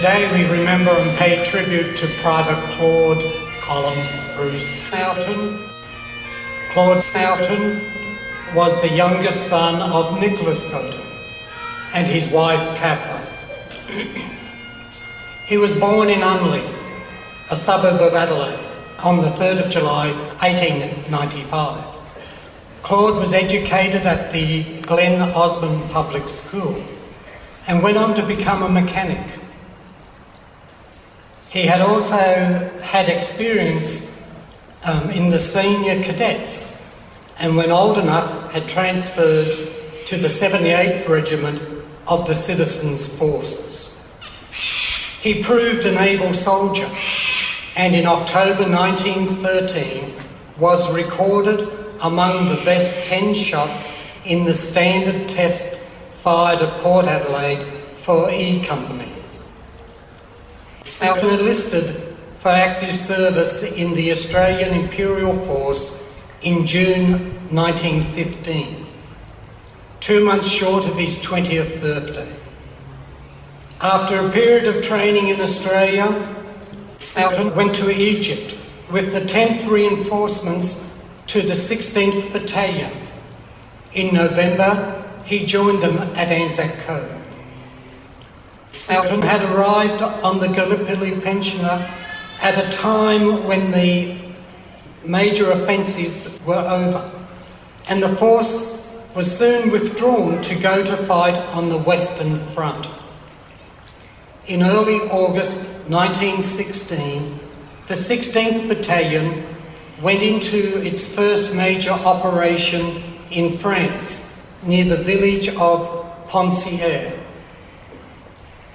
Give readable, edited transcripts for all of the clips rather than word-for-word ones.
Today we remember and pay tribute to Private Claude, Colin, Bruce Sowton. Claude Sowton was the youngest son of Nicholas Sowton and his wife Catherine. He was born in Unley, a suburb of Adelaide, on the 3rd of July 1895. Claude was educated at the Glen Osmond Public School and went on to become a mechanic. He had also had experience in the senior cadets, and when old enough had transferred to the 78th Regiment of the Citizens' Forces. He proved an able soldier, and in October 1913 was recorded among the best 10 shots in the standard test fired at Port Adelaide for E Company. Sowton enlisted for active service in the Australian Imperial Force in June 1915, 2 months short of his 20th birthday. After a period of training in Australia, Sowton went to Egypt with the 10th Reinforcements to the 16th Battalion. In November, he joined them at Anzac Cove. Sowton had arrived on the Gallipoli Peninsula at a time when the major offensives were over, and the force was soon withdrawn to go to fight on the Western Front. In early August 1916, the 16th Battalion went into its first major operation in France, near the village of Poncière.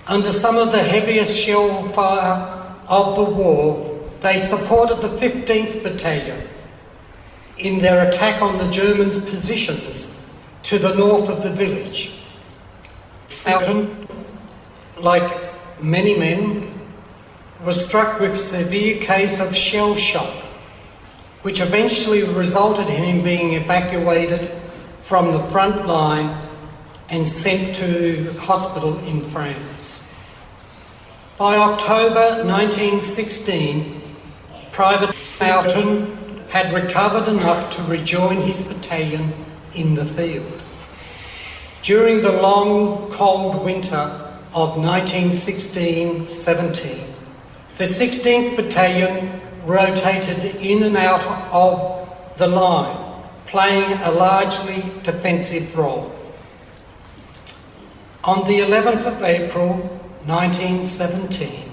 Under some of the heaviest shell fire of the war, they supported the 15th Battalion in their attack on the Germans' positions to the north of the village. Sowton, like many men, was struck with a severe case of shell shock, which eventually resulted in him being evacuated from the front line and sent to hospital in France. By October 1916, Private Sowton had recovered enough to rejoin his battalion in the field. During the long, cold winter of 1916-17, the 16th Battalion rotated in and out of the line, playing a largely defensive role. On the 11th of April 1917,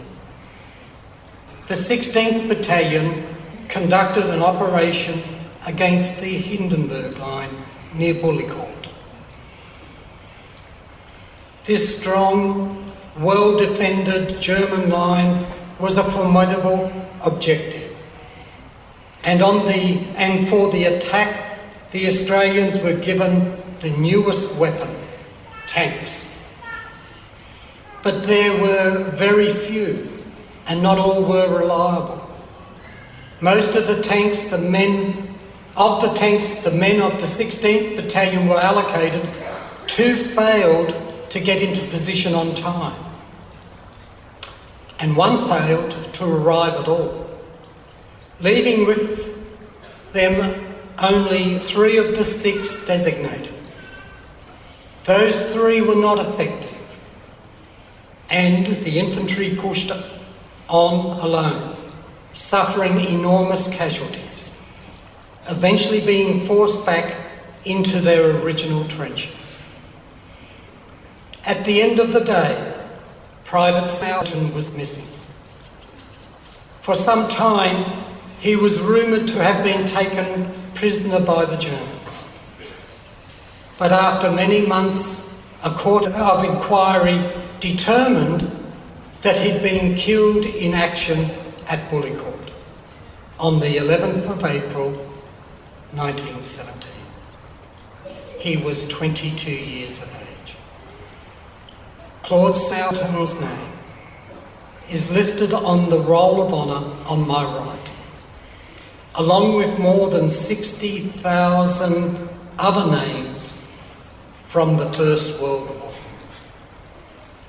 the 16th Battalion conducted an operation against the Hindenburg line near Bullecourt. This strong, well-defended German line was a formidable objective, and for the attack, the Australians were given the newest weapon, tanks. But there were very few, and not all were reliable. Most of the tanks, the men of the 16th Battalion were allocated, 2 failed to get into position on time, and 1 failed to arrive at all, leaving with them only 3 of the 6 designated. Those 3 were not effective, and the infantry pushed on alone, suffering enormous casualties, eventually being forced back into their original trenches. At the end of the day, Private Sowton was missing. For some time, he was rumoured to have been taken prisoner by the Germans. But after many months, a court of inquiry determined that he'd been killed in action at Bullecourt on the 11th of April 1917. He was 22 years of age. Claude Sowton's name is listed on the Roll of Honour on my right, along with more than 60,000 other names from the First World War.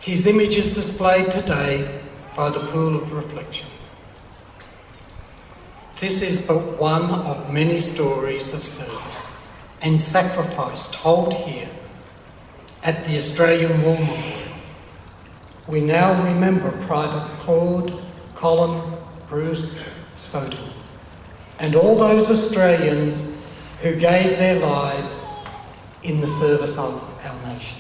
His image is displayed today by the Pool of Reflection. This is but one of many stories of service and sacrifice told here at the Australian War Memorial. We now remember Private Claude, Colin, Bruce, Sowton, and all those Australians who gave their lives in the service of our nation.